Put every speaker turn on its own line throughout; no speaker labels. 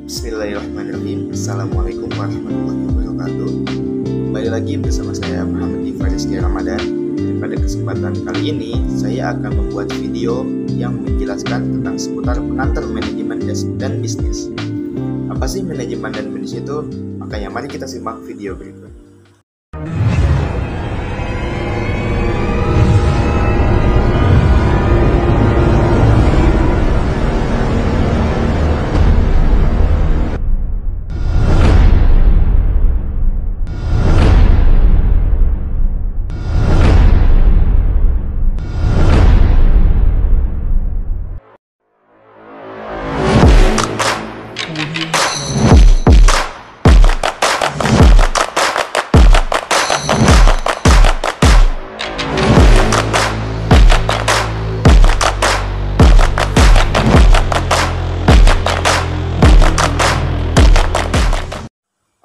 Bismillahirrahmanirrahim. Assalamualaikum warahmatullahi wabarakatuh. Kembali lagi bersama saya Muhammad Rizky Ramadan. Dan pada kesempatan kali ini saya akan membuat video yang menjelaskan tentang seputar pengantar manajemen dan bisnis. Apa sih manajemen dan bisnis itu? Makanya mari kita simak video berikut.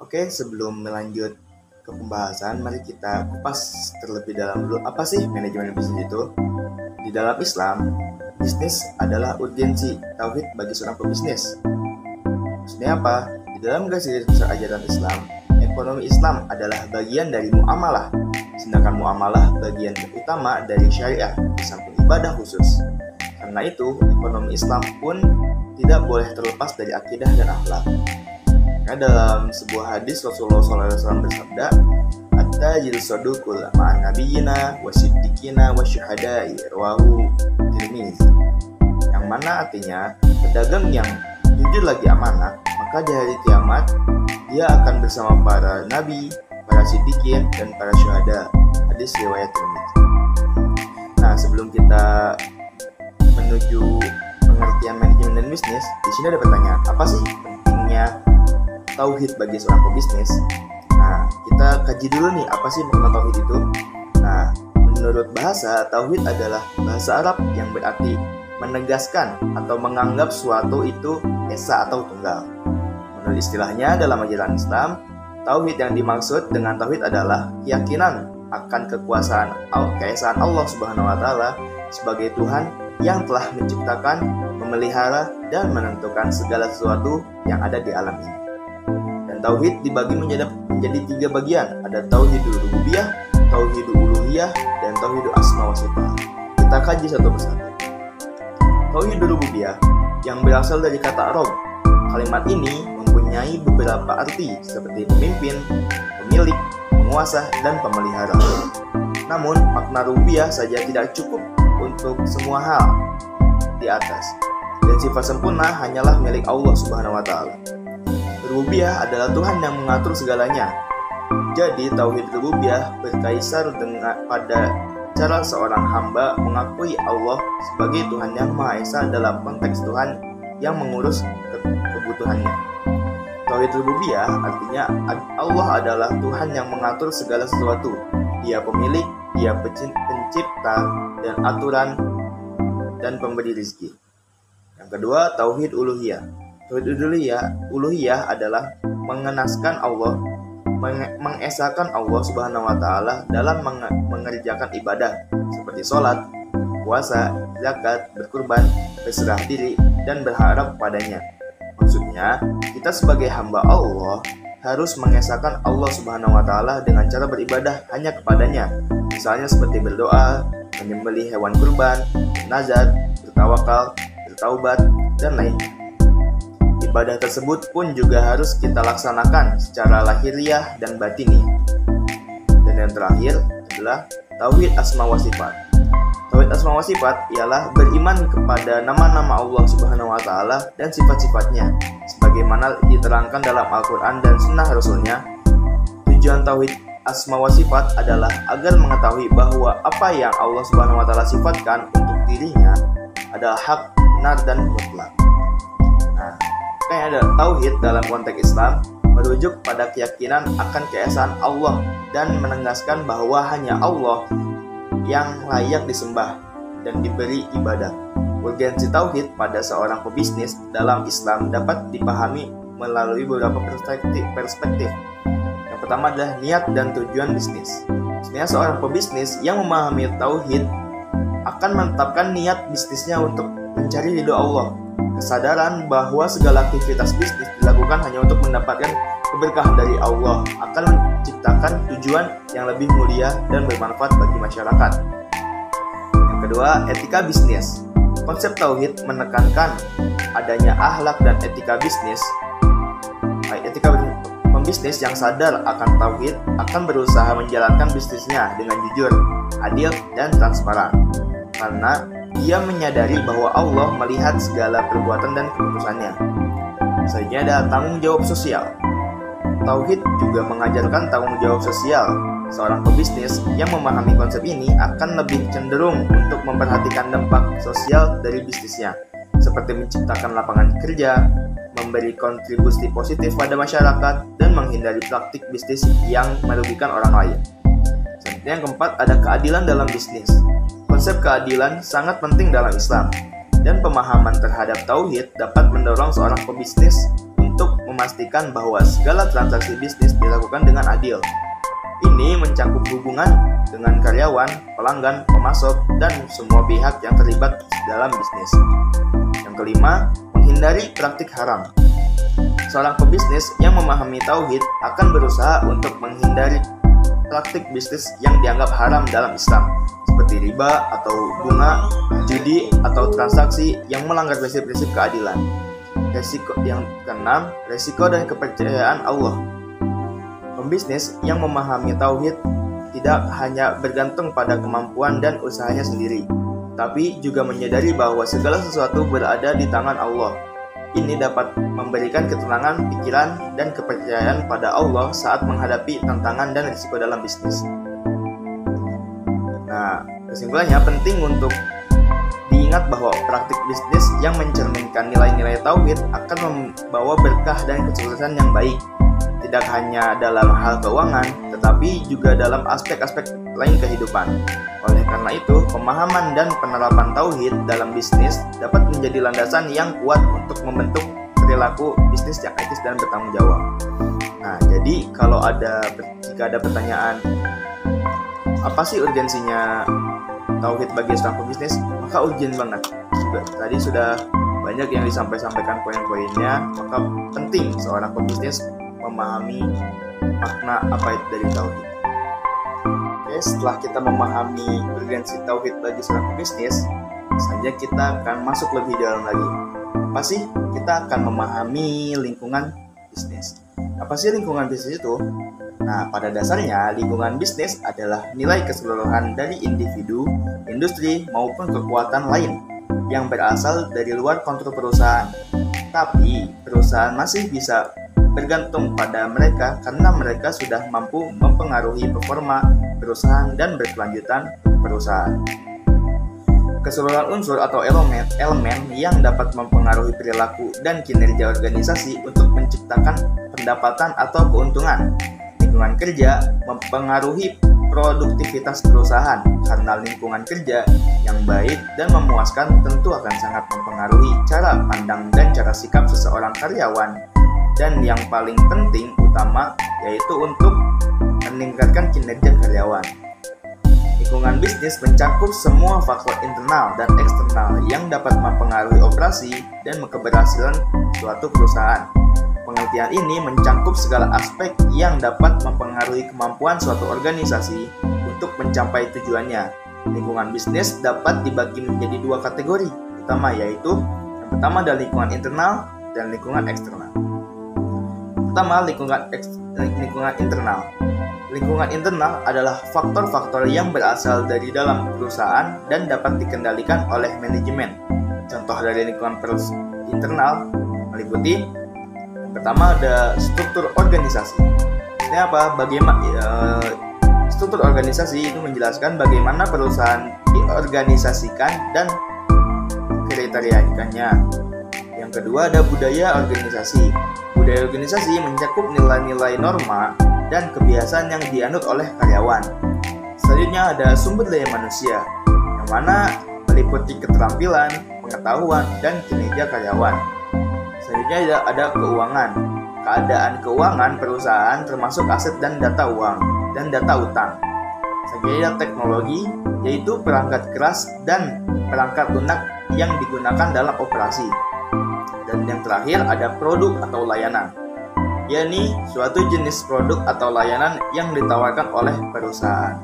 Oke, sebelum melanjut ke pembahasan, mari kita kupas terlebih dalam dulu apa sih manajemen bisnis itu. Di dalam Islam, bisnis adalah urgensi tauhid bagi seorang pebisnis. Maksudnya apa? Di dalam garis besar ajaran Islam, ekonomi Islam adalah bagian dari muamalah, sedangkan muamalah bagian utama dari syariah di samping ibadah khusus. Karena itu, ekonomi Islam pun tidak boleh terlepas dari akidah dan akhlak. Dalam sebuah hadis Rasulullah SAW bersabda, "At-tajir saduqul ma'an nabiyina wasiddiqina wasyuhada'i rawahu Tirmizi." Yang mana artinya, pedagang yang jujur lagi amanah, maka di hari kiamat dia akan bersama para nabi, para siddiqin, dan para syuhada. Hadis riwayat Tirmizi. Nah, sebelum kita menuju pengertian manajemen dan bisnis, di sini ada pertanyaan, apa sih pentingnya tauhid bagi seorang pebisnis? Nah, kita kaji dulu nih, apa sih makna tauhid itu? Nah, menurut bahasa, tauhid adalah bahasa Arab yang berarti menegaskan atau menganggap suatu itu esa atau tunggal. Menurut istilahnya dalam ajaran Islam, tauhid yang dimaksud dengan tauhid adalah keyakinan akan keesaan Allah Subhanahu wa taala sebagai Tuhan yang telah menciptakan, memelihara, dan menentukan segala sesuatu yang ada di alam ini. Tauhid dibagi menjadi 3 bagian. Ada tauhidul rububiyah, tauhidul uluhiyah, dan tauhidul asma wa sifat. Kita kaji satu persatu. Tauhidul rububiyah yang berasal dari kata Rob. Kalimat ini mempunyai beberapa arti seperti pemimpin, pemilik, penguasa, dan pemelihara. Namun, makna rububiyah saja tidak cukup untuk semua hal di atas. Dan sifat sempurna hanyalah milik Allah Subhanahu wa taala. Rububiyah adalah Tuhan yang mengatur segalanya. Jadi tauhid rububiyah berkaisar pada cara seorang hamba mengakui Allah sebagai Tuhan yang Maha Esa dalam konteks Tuhan yang mengurus kebutuhannya. Tauhid rububiyah artinya Allah adalah Tuhan yang mengatur segala sesuatu. Dia pemilik, dia pencipta dan aturan dan pemberi rezeki. Yang kedua, tauhid uluhiyah. Tauhid uluhiyah adalah mengenaskan Allah, mengesakan Allah Subhanahu wa taala dalam mengerjakan ibadah seperti sholat, puasa, zakat, berkurban, berserah diri, dan berharap padanya. Maksudnya, kita sebagai hamba Allah harus mengesahkan Allah Subhanahu wa taala dengan cara beribadah hanya kepadanya. Misalnya seperti berdoa, menyembelih hewan kurban, nazar, bertawakal, bertaubat, dan lainnya. Ibadah tersebut pun juga harus kita laksanakan secara lahiriah dan batiniah. Dan yang terakhir adalah tauhid asma wa sifat. Tauhid asma wa sifat ialah beriman kepada nama-nama Allah Subhanahu wa taala dan sifat-sifatnya sebagaimana diterangkan dalam Al-Qur'an dan sunnah Rasulnya. Tujuan tauhid asma wa sifat adalah agar mengetahui bahwa apa yang Allah Subhanahu wa taala sifatkan untuk dirinya adalah hak, benar, dan mutlak. Ada tauhid dalam konteks Islam merujuk pada keyakinan akan keesaan Allah dan menegaskan bahwa hanya Allah yang layak disembah dan diberi ibadah. Urgensi tauhid pada seorang pebisnis dalam Islam dapat dipahami melalui beberapa perspektif. Yang pertama adalah niat dan tujuan bisnis. Sebenarnya seorang pebisnis yang memahami tauhid akan menetapkan niat bisnisnya untuk mencari ridho Allah Kesadaran bahwa segala aktivitas bisnis dilakukan hanya untuk mendapatkan keberkahan dari Allah akan menciptakan tujuan yang lebih mulia dan bermanfaat bagi masyarakat. Yang kedua, etika bisnis. Konsep tauhid menekankan adanya akhlak dan etika bisnis. Etika pembisnis yang sadar akan tauhid akan berusaha menjalankan bisnisnya dengan jujur, adil, dan transparan. Karena dia menyadari bahwa Allah melihat segala perbuatan dan keputusannya. Selanjutnya ada tanggung jawab sosial. Tauhid juga mengajarkan tanggung jawab sosial. Seorang pebisnis yang memahami konsep ini akan lebih cenderung untuk memperhatikan dampak sosial dari bisnisnya, seperti menciptakan lapangan kerja, memberi kontribusi positif pada masyarakat, dan menghindari praktik bisnis yang merugikan orang lain. Selanjutnya yang keempat ada keadilan dalam bisnis. Konsep keadilan sangat penting dalam Islam, dan pemahaman terhadap tauhid dapat mendorong seorang pebisnis untuk memastikan bahwa segala transaksi bisnis dilakukan dengan adil. Ini mencakup hubungan dengan karyawan, pelanggan, pemasok, dan semua pihak yang terlibat dalam bisnis. Yang kelima, menghindari praktik haram. Seorang pebisnis yang memahami tauhid akan berusaha untuk menghindari praktik bisnis yang dianggap haram dalam Islam, seperti riba atau bunga, judi, atau transaksi yang melanggar prinsip-prinsip keadilan. Yang keenam, resiko dan kepercayaan Allah. Pembisnis yang memahami tauhid tidak hanya bergantung pada kemampuan dan usahanya sendiri, tapi juga menyadari bahwa segala sesuatu berada di tangan Allah. Ini dapat memberikan ketenangan pikiran dan kepercayaan pada Allah saat menghadapi tantangan dan risiko dalam bisnis. Nah, kesimpulannya penting untuk diingat bahwa praktik bisnis yang mencerminkan nilai-nilai tauhid akan membawa berkah dan kesuksesan yang baik, tidak hanya dalam hal keuangan, tetapi juga dalam aspek-aspek lain kehidupan. Oleh karena itu, pemahaman dan penerapan tauhid dalam bisnis dapat menjadi landasan yang kuat untuk membentuk perilaku bisnis yang etis dan bertanggung jawab. Nah, jadi jika ada pertanyaan, apa sih urgensinya tauhid bagi seorang pebisnis? Maka urgen banget. Tadi sudah banyak yang disampaikan poin-poinnya, maka penting seorang pebisnis memahami makna apa itu dari tauhid. Oke, setelah kita memahami urgensi tauhid bagi seorang pebisnis, saja kita akan masuk lebih dalam lagi. Apa sih? Kita akan memahami lingkungan bisnis. Apa sih lingkungan bisnis itu? Nah, pada dasarnya lingkungan bisnis adalah nilai keseluruhan dari individu, industri, maupun kekuatan lain yang berasal dari luar kontrol perusahaan. Tapi, perusahaan masih bisa bergantung pada mereka karena mereka sudah mampu mempengaruhi performa perusahaan dan berkelanjutan perusahaan. Keseluruhan unsur atau elemen yang dapat mempengaruhi perilaku dan kinerja organisasi untuk menciptakan pendapatan atau keuntungan. Lingkungan kerja mempengaruhi produktivitas perusahaan karena lingkungan kerja yang baik dan memuaskan tentu akan sangat mempengaruhi cara pandang dan cara sikap seseorang karyawan. Dan yang paling penting utama yaitu untuk meningkatkan kinerja karyawan. Lingkungan bisnis mencakup semua faktor internal dan eksternal yang dapat mempengaruhi operasi dan keberhasilan suatu perusahaan. Pengertian ini mencakup segala aspek yang dapat mempengaruhi kemampuan suatu organisasi untuk mencapai tujuannya. Lingkungan bisnis dapat dibagi menjadi dua kategori utama, yaitu yang pertama adalah lingkungan internal dan lingkungan eksternal. Pertama, lingkungan internal. Lingkungan internal adalah faktor-faktor yang berasal dari dalam perusahaan dan dapat dikendalikan oleh manajemen. Contoh dari lingkungan internal meliputi yang pertama ada struktur organisasi. Ini apa? Struktur organisasi itu menjelaskan bagaimana perusahaan diorganisasikan dan kriterianya. Yang kedua ada budaya organisasi. Budaya organisasi mencakup nilai-nilai norma dan kebiasaan yang dianut oleh karyawan. Selanjutnya ada sumber daya manusia, yang mana meliputi keterampilan, pengetahuan, dan kinerja karyawan. Selanjutnya ada keuangan. Keadaan keuangan perusahaan termasuk aset dan data uang dan data utang. Selanjutnya ada teknologi, yaitu perangkat keras dan perangkat lunak yang digunakan dalam operasi. Dan yang terakhir ada produk atau layanan, yakni suatu jenis produk atau layanan yang ditawarkan oleh perusahaan.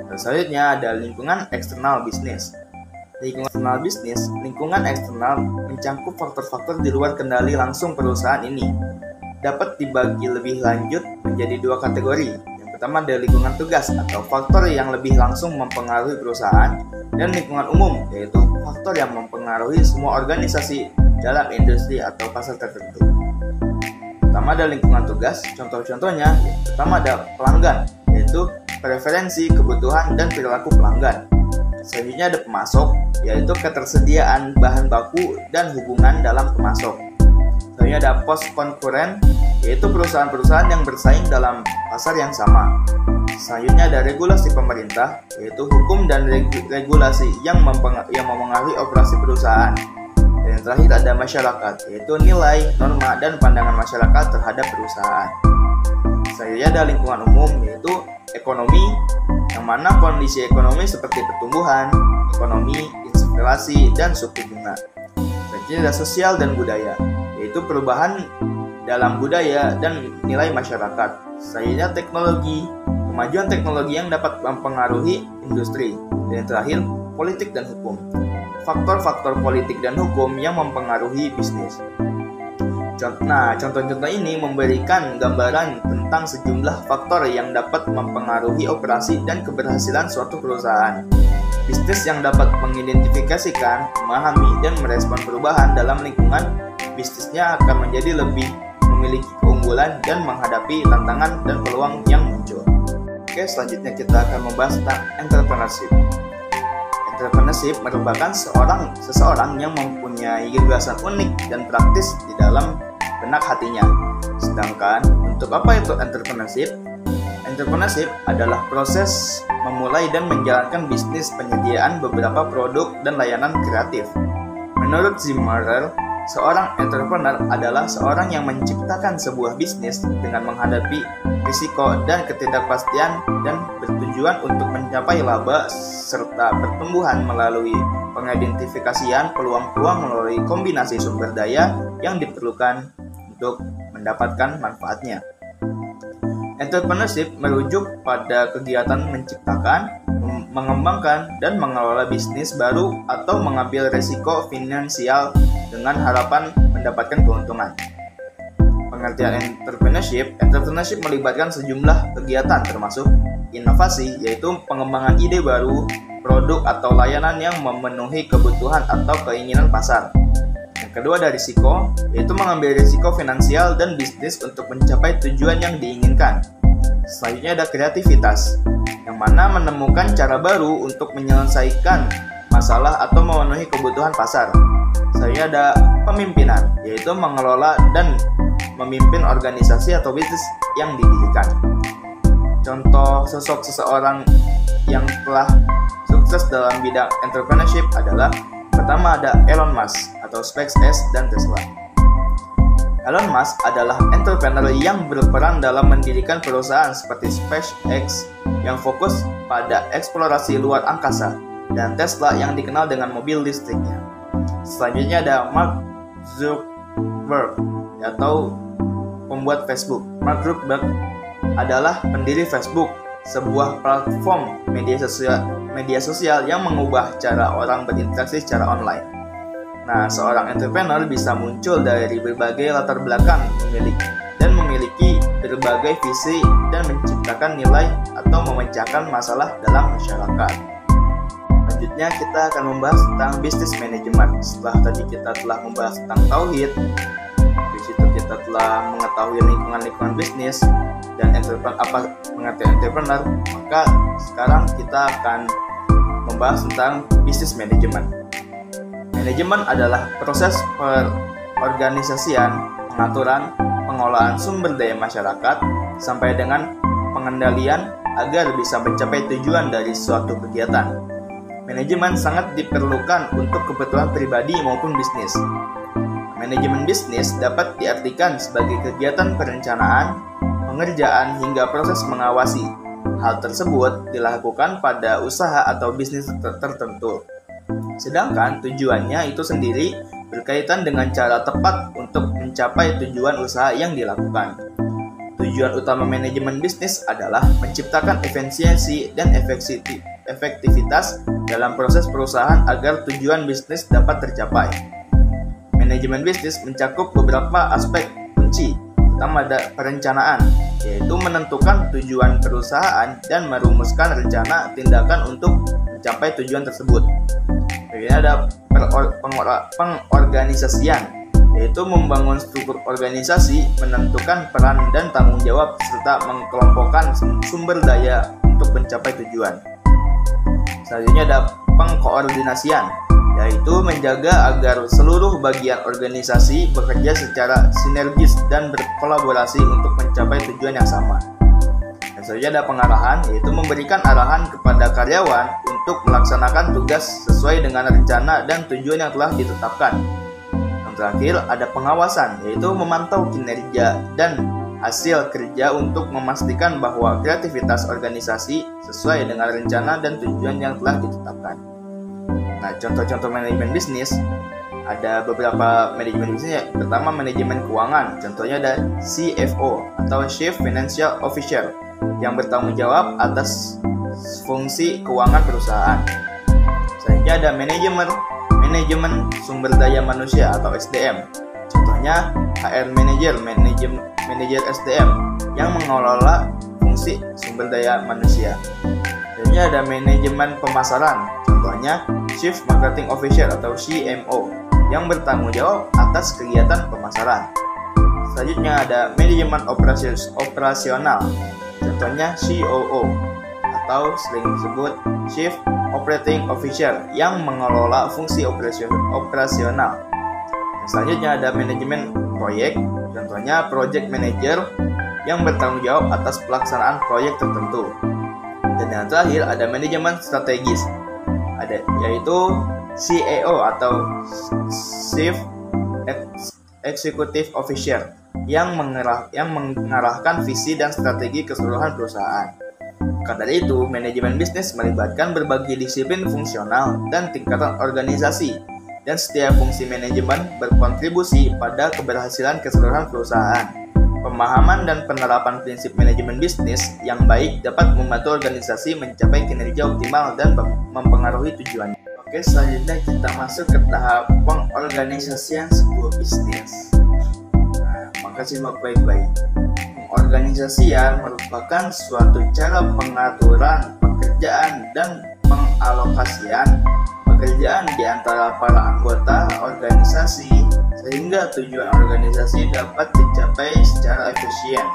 Dan selanjutnya ada lingkungan eksternal bisnis. Lingkungan eksternal mencangkup faktor-faktor di luar kendali langsung perusahaan ini. Dapat dibagi lebih lanjut menjadi dua kategori. Yang pertama ada lingkungan tugas atau faktor yang lebih langsung mempengaruhi perusahaan, dan lingkungan umum, yaitu faktor yang mempengaruhi semua organisasi dalam industri atau pasar tertentu. Pertama ada lingkungan tugas, contoh-contohnya pertama ada pelanggan, yaitu preferensi, kebutuhan, dan perilaku pelanggan. Selanjutnya ada pemasok, yaitu ketersediaan bahan baku dan hubungan dalam pemasok. Selanjutnya ada pos konkuren, yaitu perusahaan-perusahaan yang bersaing dalam pasar yang sama. Selanjutnya ada regulasi pemerintah, yaitu hukum dan regulasi yang mempengaruhi operasi perusahaan. Dan yang terakhir ada masyarakat, yaitu nilai, norma, dan pandangan masyarakat terhadap perusahaan. Selanjutnya ada lingkungan umum, yaitu ekonomi, yang mana kondisi ekonomi seperti pertumbuhan, ekonomi, inflasi, dan suku bunga. Selanjutnya ada sosial dan budaya, yaitu perubahan dalam budaya dan nilai masyarakat. Selanjutnya teknologi, kemajuan teknologi yang dapat mempengaruhi industri. Dan yang terakhir, politik dan hukum. Faktor-faktor politik dan hukum yang mempengaruhi bisnis. Contoh-contoh ini memberikan gambaran tentang sejumlah faktor yang dapat mempengaruhi operasi dan keberhasilan suatu perusahaan. Bisnis yang dapat mengidentifikasikan, memahami, dan merespon perubahan dalam lingkungan bisnisnya akan menjadi lebih memiliki keunggulan dan menghadapi tantangan dan peluang yang muncul. Oke, selanjutnya kita akan membahas tentang entrepreneurship. Entrepreneurship merupakan seseorang yang mempunyai gagasan unik dan praktis di dalam benak hatinya. Sedangkan untuk apa itu entrepreneurship? Entrepreneurship adalah proses memulai dan menjalankan bisnis penyediaan beberapa produk dan layanan kreatif. Menurut Zimmerer, seorang entrepreneur adalah seorang yang menciptakan sebuah bisnis dengan menghadapi risiko dan ketidakpastian dan bertujuan untuk mencapai laba serta pertumbuhan melalui pengidentifikasian peluang-peluang melalui kombinasi sumber daya yang diperlukan untuk mendapatkan manfaatnya. Entrepreneurship merujuk pada kegiatan menciptakan, mengembangkan, dan mengelola bisnis baru atau mengambil risiko finansial dengan harapan mendapatkan keuntungan. Pengertian entrepreneurship melibatkan sejumlah kegiatan termasuk inovasi, yaitu pengembangan ide baru, produk atau layanan yang memenuhi kebutuhan atau keinginan pasar. Yang kedua ada risiko, yaitu mengambil risiko finansial dan bisnis untuk mencapai tujuan yang diinginkan. Selanjutnya ada kreativitas, yang mana menemukan cara baru untuk menyelesaikan masalah atau memenuhi kebutuhan pasar. Selanjutnya ada pemimpinan, yaitu mengelola dan memimpin organisasi atau bisnis yang didirikan. Contoh sosok seseorang yang telah sukses dalam bidang entrepreneurship adalah pertama ada Elon Musk atau SpaceX dan Tesla. Elon Musk adalah entrepreneur yang berperan dalam mendirikan perusahaan seperti SpaceX yang fokus pada eksplorasi luar angkasa, dan Tesla yang dikenal dengan mobil listriknya. Selanjutnya ada Mark Zuckerberg atau pembuat Facebook. Mark Zuckerberg adalah pendiri Facebook, sebuah platform media sosial yang mengubah cara orang berinteraksi secara online. Seorang entrepreneur bisa muncul dari berbagai latar belakang memiliki berbagai visi dan menciptakan nilai atau memecahkan masalah dalam masyarakat. Selanjutnya kita akan membahas tentang bisnis manajemen. Setelah tadi kita telah membahas tentang tauhid, di situ kita telah mengetahui lingkungan bisnis dan apa mengerti entrepreneur, maka sekarang kita akan membahas tentang bisnis manajemen. Manajemen adalah proses perorganisasian, pengaturan, pengolahan sumber daya masyarakat, sampai dengan pengendalian agar bisa mencapai tujuan dari suatu kegiatan. Manajemen sangat diperlukan untuk kebutuhan pribadi maupun bisnis. Manajemen bisnis dapat diartikan sebagai kegiatan perencanaan, pengerjaan, hingga proses mengawasi. Hal tersebut dilakukan pada usaha atau bisnis tertentu. Sedangkan tujuannya itu sendiri berkaitan dengan cara tepat untuk mencapai tujuan usaha yang dilakukan. Tujuan utama manajemen bisnis adalah menciptakan efisiensi dan efektivitas dalam proses perusahaan agar tujuan bisnis dapat tercapai. Manajemen bisnis mencakup beberapa aspek kunci. Pertama ada perencanaan, yaitu menentukan tujuan perusahaan dan merumuskan rencana tindakan untuk mencapai tujuan tersebut. Kemudian ada pengorganisasian, yaitu membangun struktur organisasi, menentukan peran dan tanggung jawab, serta mengelompokkan sumber daya untuk mencapai tujuan. Selanjutnya ada pengkoordinasian, yaitu menjaga agar seluruh bagian organisasi bekerja secara sinergis dan berkolaborasi untuk mencapai tujuan yang sama. Dan selanjutnya ada pengarahan, yaitu memberikan arahan kepada karyawan untuk melaksanakan tugas sesuai dengan rencana dan tujuan yang telah ditetapkan. Yang terakhir ada pengawasan, yaitu memantau kinerja dan hasil kerja untuk memastikan bahwa kreativitas organisasi sesuai dengan rencana dan tujuan yang telah ditetapkan. Nah, contoh-contoh manajemen bisnis, ada beberapa manajemen bisnis. Pertama, manajemen keuangan. Contohnya ada CFO atau Chief Financial Officer yang bertanggung jawab atas fungsi keuangan perusahaan. Selanjutnya ada manajemen sumber daya manusia atau SDM. Contohnya HR manajer SDM yang mengelola fungsi sumber daya manusia. Selanjutnya ada manajemen pemasaran. Contohnya Chief Marketing Officer atau CMO yang bertanggung jawab atas kegiatan pemasaran. Selanjutnya ada manajemen operasional. Contohnya COO atau sering disebut Chief Operating Officer yang mengelola fungsi operasional. Selanjutnya ada manajemen proyek. Contohnya Project Manager yang bertanggung jawab atas pelaksanaan proyek tertentu. Dan yang terakhir ada manajemen strategis, yaitu CEO atau Chief Executive Officer yang mengarahkan visi dan strategi keseluruhan perusahaan. Maka dari itu, manajemen bisnis melibatkan berbagai disiplin fungsional dan tingkatan organisasi, dan setiap fungsi manajemen berkontribusi pada keberhasilan keseluruhan perusahaan. Pemahaman dan penerapan prinsip manajemen bisnis yang baik dapat membantu organisasi mencapai kinerja optimal dan mempengaruhi tujuannya. Oke, selanjutnya kita masuk ke tahap pengorganisasian sebuah bisnis. Nah, maka simak baik-baik. Pengorganisasian merupakan suatu cara pengaturan pekerjaan dan pengalokasian pekerjaan di antara para anggota organisasi sehingga tujuan organisasi dapat dicapai secara efisien.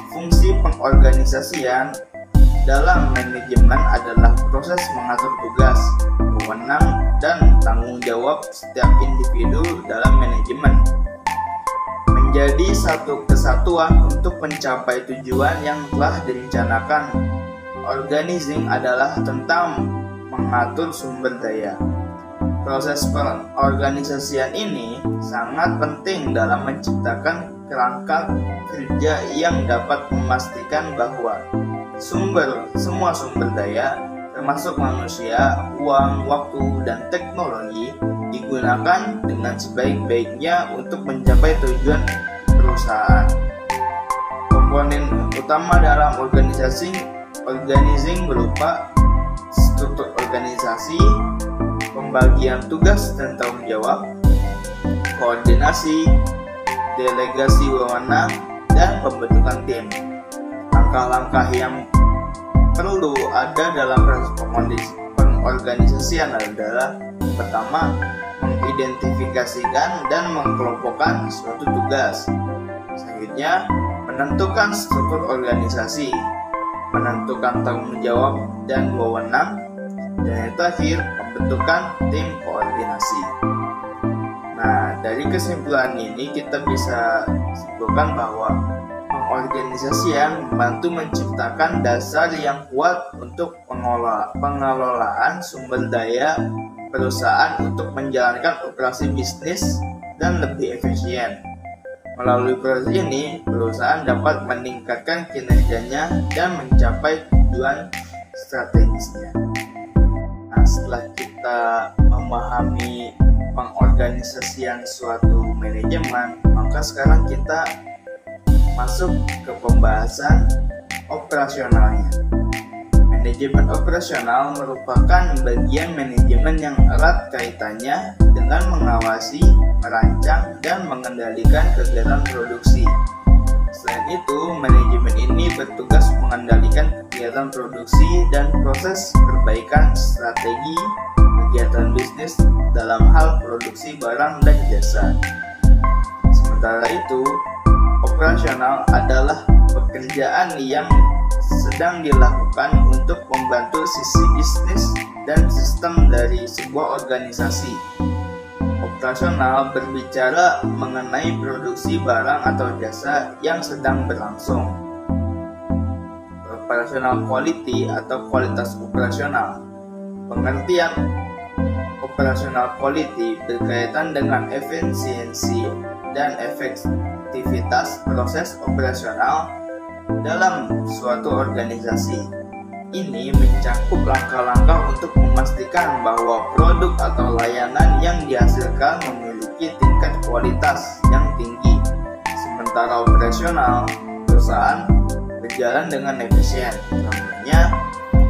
Fungsi pengorganisasian dalam manajemen adalah proses mengatur tugas, wewenang, dan tanggung jawab setiap individu dalam manajemen menjadi satu kesatuan untuk mencapai tujuan yang telah direncanakan. Organizing adalah tentang mengatur sumber daya. Proses pengorganisasian ini sangat penting dalam menciptakan kerangka kerja yang dapat memastikan bahwa semua sumber daya, termasuk manusia, uang, waktu, dan teknologi, digunakan dengan sebaik-baiknya untuk mencapai tujuan perusahaan. Komponen utama dalam organizing berupa struktur organisasi, pembagian tugas dan tanggung jawab, koordinasi, delegasi wewenang, dan pembentukan tim. Langkah-langkah yang perlu ada dalam proses pengorganisasian adalah: pertama, mengidentifikasikan dan mengelompokkan suatu tugas. Selanjutnya, menentukan struktur organisasi, menentukan tanggung jawab dan wewenang, dan yang terakhir, pembentukan tim koordinasi. Nah, dari kesimpulan ini kita bisa simpulkan bahwa pengorganisasian membantu menciptakan dasar yang kuat untuk pengelolaan sumber daya perusahaan untuk menjalankan operasi bisnis dan lebih efisien. Melalui proses ini, perusahaan dapat meningkatkan kinerjanya dan mencapai tujuan strategisnya. Nah, setelah kita memahami pengorganisasian suatu manajemen, maka sekarang kita masuk ke pembahasan operasionalnya. Manajemen operasional merupakan bagian manajemen yang erat kaitannya dengan mengawasi, merancang, dan mengendalikan kegiatan produksi. Selain itu, manajemen ini bertugas mengendalikan kegiatan produksi dan proses perbaikan strategi kegiatan bisnis dalam hal produksi barang dan jasa. Sementara itu, operasional adalah pekerjaan yang sedang dilakukan untuk membantu sisi bisnis dan sistem dari sebuah organisasi. Operasional berbicara mengenai produksi barang atau jasa yang sedang berlangsung. Operational quality atau kualitas operasional. Pengertian operational quality berkaitan dengan efisiensi dan efektivitas proses operasional dalam suatu organisasi. Ini mencakup langkah-langkah untuk memastikan bahwa produk atau layanan yang dihasilkan memiliki tingkat kualitas yang tinggi. Sementara operasional perusahaan berjalan dengan efisien. Contohnya,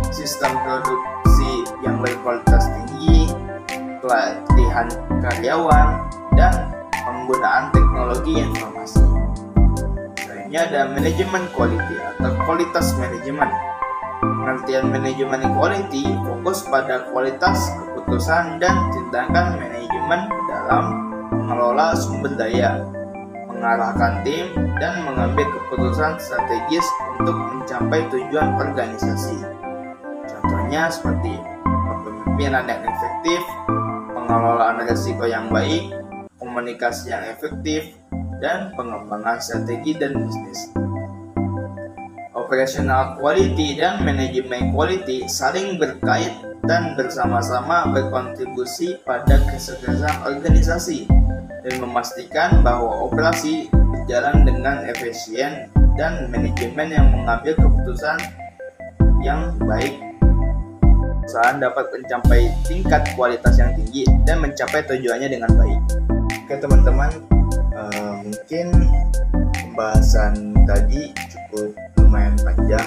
sistem produksi yang berkualitas tinggi, pelatihan karyawan, dan penggunaan teknologi informasi. Selanjutnya ada manajemen quality atau kualitas manajemen. Pengertian manajemen quality fokus pada kualitas keputusan dan tindakan manajemen dalam mengelola sumber daya, mengarahkan tim, dan mengambil keputusan strategis untuk mencapai tujuan organisasi. Contohnya seperti kepemimpinan yang efektif, pengelolaan risiko yang baik, komunikasi yang efektif, dan pengembangan strategi dan bisnis. Operational quality dan manajemen quality saling berkait dan bersama-sama berkontribusi pada kesuksesan organisasi dan memastikan bahwa operasi berjalan dengan efisien dan manajemen yang mengambil keputusan yang baik. Perusahaan dapat mencapai tingkat kualitas yang tinggi dan mencapai tujuannya dengan baik. Oke teman-teman, mungkin pembahasan tadi cukup lumayan panjang.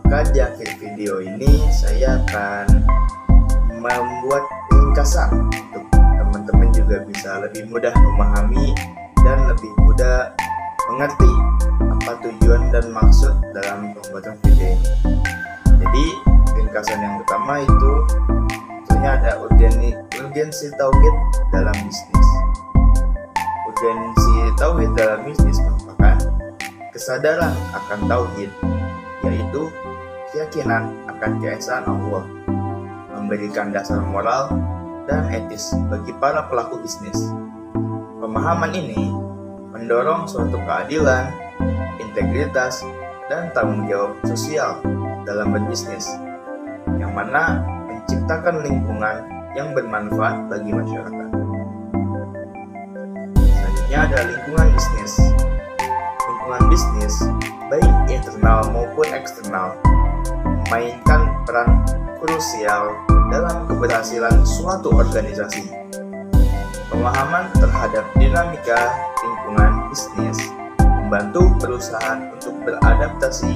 Maka di akhir video ini saya akan membuat ringkasan untuk teman-teman juga bisa lebih mudah memahami dan lebih mudah mengerti apa tujuan dan maksud dalam pembuatan video ini. Jadi ringkasan yang pertama itu tentunya ada urgensi tauhid dalam bisnis. Urgensi tauhid dalam bisnis merupakan kesadaran akan tauhid, yaitu keyakinan akan keesaan Allah, memberikan dasar moral dan etis bagi para pelaku bisnis. Pemahaman ini mendorong suatu keadilan, integritas, dan tanggung jawab sosial dalam berbisnis, yang mana menciptakan lingkungan yang bermanfaat bagi masyarakat. Selanjutnya ada lingkungan bisnis. Lingkungan bisnis, baik internal maupun eksternal, memainkan peran krusial dalam keberhasilan suatu organisasi. Pemahaman terhadap dinamika lingkungan bisnis membantu perusahaan untuk beradaptasi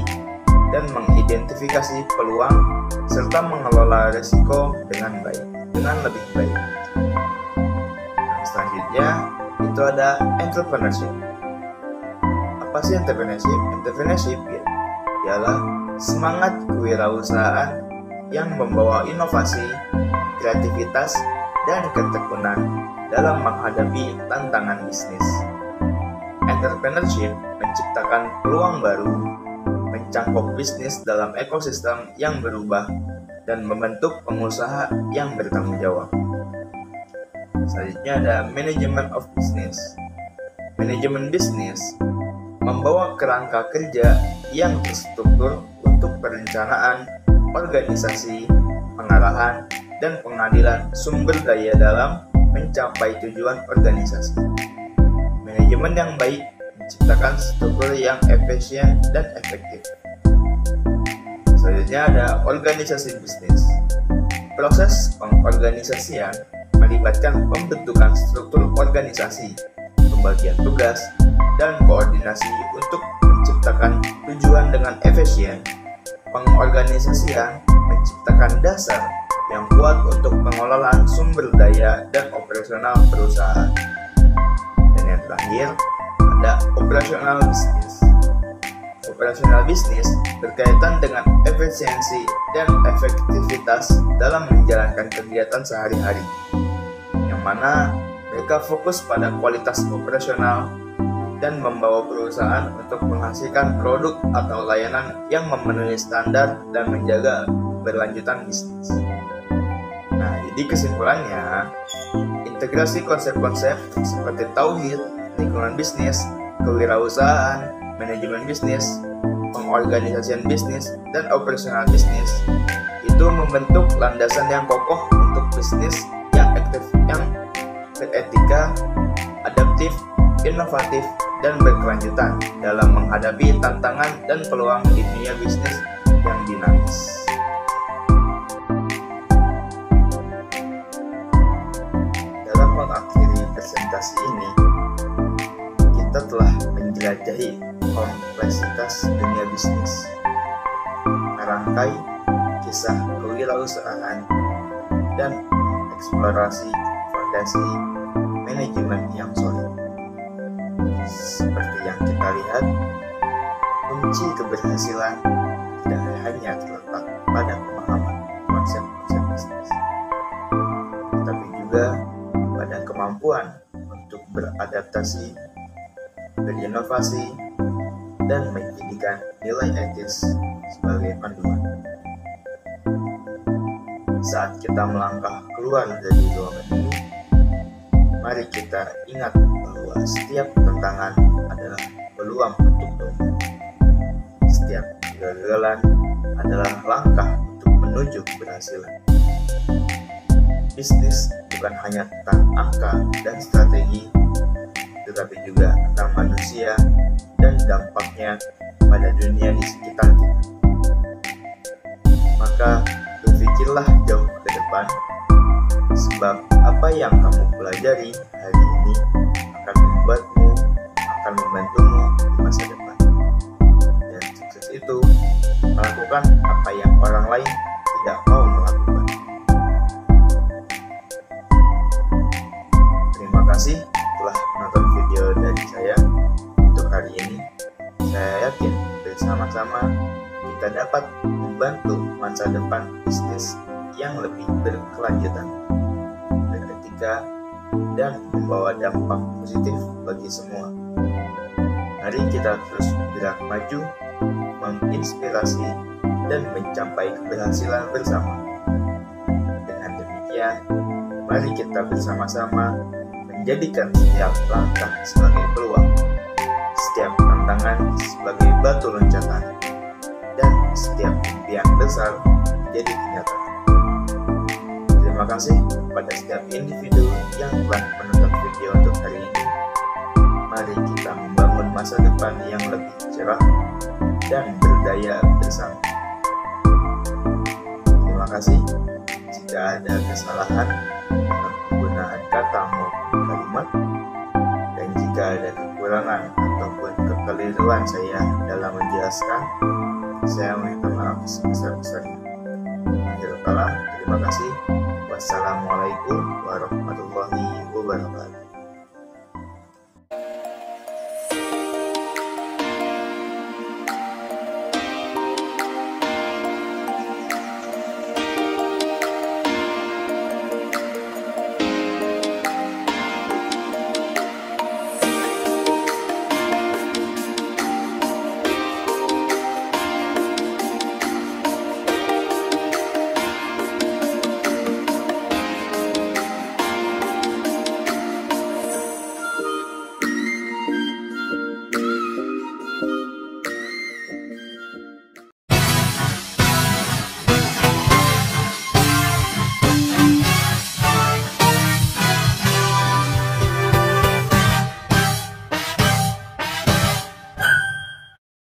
dan mengidentifikasi peluang serta mengelola risiko dengan lebih baik. Selanjutnya itu ada entrepreneurship. Apa sih entrepreneurship? Entrepreneurship ialah semangat kewirausahaan yang membawa inovasi, kreativitas, dan ketekunan dalam menghadapi tantangan bisnis. Entrepreneurship menciptakan peluang baru, mencangkup bisnis dalam ekosistem yang berubah, dan membentuk pengusaha yang bertanggung jawab. Selanjutnya ada manajemen of business. Manajemen bisnis membawa kerangka kerja yang terstruktur untuk perencanaan, organisasi, pengarahan, dan pengadilan sumber daya dalam mencapai tujuan organisasi. Manajemen yang baik menciptakan struktur yang efisien dan efektif. Selanjutnya ada organisasi bisnis. Proses pengorganisasian melibatkan pembentukan struktur organisasi, pembagian tugas, dan koordinasi untuk menciptakan tujuan dengan efisien. Pengorganisasian menciptakan dasar yang kuat untuk pengelolaan sumber daya dan operasional perusahaan. Dan yang terakhir, ada operasional bisnis. Operasional bisnis berkaitan dengan efisiensi dan efektivitas dalam menjalankan kegiatan sehari-hari, yang mana mereka fokus pada kualitas operasional dan membawa perusahaan untuk menghasilkan produk atau layanan yang memenuhi standar dan menjaga keberlanjutan bisnis. Nah, jadi kesimpulannya, integrasi konsep-konsep seperti tauhid, lingkungan bisnis, kewirausahaan, manajemen bisnis, pengorganisasian bisnis, dan operasional bisnis itu membentuk landasan yang kokoh untuk bisnis yang aktif, yang beretika, adaptif, inovatif, dan berkelanjutan dalam menghadapi tantangan dan peluang di dunia bisnis yang dinamis. Dalam mengakhiri presentasi ini, kita telah menjelajahi kompleksitas dunia bisnis, merangkai kisah kewirausahaan, dan eksplorasi fondasi manajemen yang solid. Seperti yang kita lihat, kunci keberhasilan tidak hanya terletak pada pemahaman konsep-konsep bisnis, tetapi juga pada kemampuan untuk beradaptasi, berinovasi, dan menjadikan nilai etis sebagai panduan. Saat kita melangkah keluar dari ruangan ini, mari kita ingat bahwa setiap tantangan adalah peluang untuk tumbuh. Setiap kegagalan adalah langkah untuk menuju keberhasilan. Bisnis bukan hanya tentang angka dan strategi, tetapi juga tentang manusia dan dampaknya pada dunia di sekitar kita. Maka berpikirlah jauh ke depan, sebab apa yang kamu pelajari hari ini akan membantumu di masa depan. Dan sukses itu melakukan apa yang orang lain tidak mau melakukan. Terima kasih telah menonton video dari saya untuk hari ini. Saya yakin bersama-sama kita dapat membantu masa depan bisnis yang lebih berkelanjutan, beretika, dan membawa dampak positif bagi semua. Mari kita terus bergerak maju, menginspirasi, dan mencapai keberhasilan bersama. Dengan demikian, mari kita bersama-sama menjadikan setiap langkah sebagai peluang, setiap tantangan sebagai batu loncatan, dan setiap impian besar menjadi kenyataan. Terima kasih kepada setiap individu yang telah menonton video untuk hari ini. Mari kita membangun masa depan yang lebih cerah dan berdaya bersama. Terima kasih. Jika ada kesalahan dalam penggunaan kata maupun kalimat, dan jika ada kekurangan ataupun kekeliruan saya dalam menjelaskan, saya meminta maaf sebesar-besarnya. Terima kasih. Wassalamualaikum warahmatullahi wabarakatuh.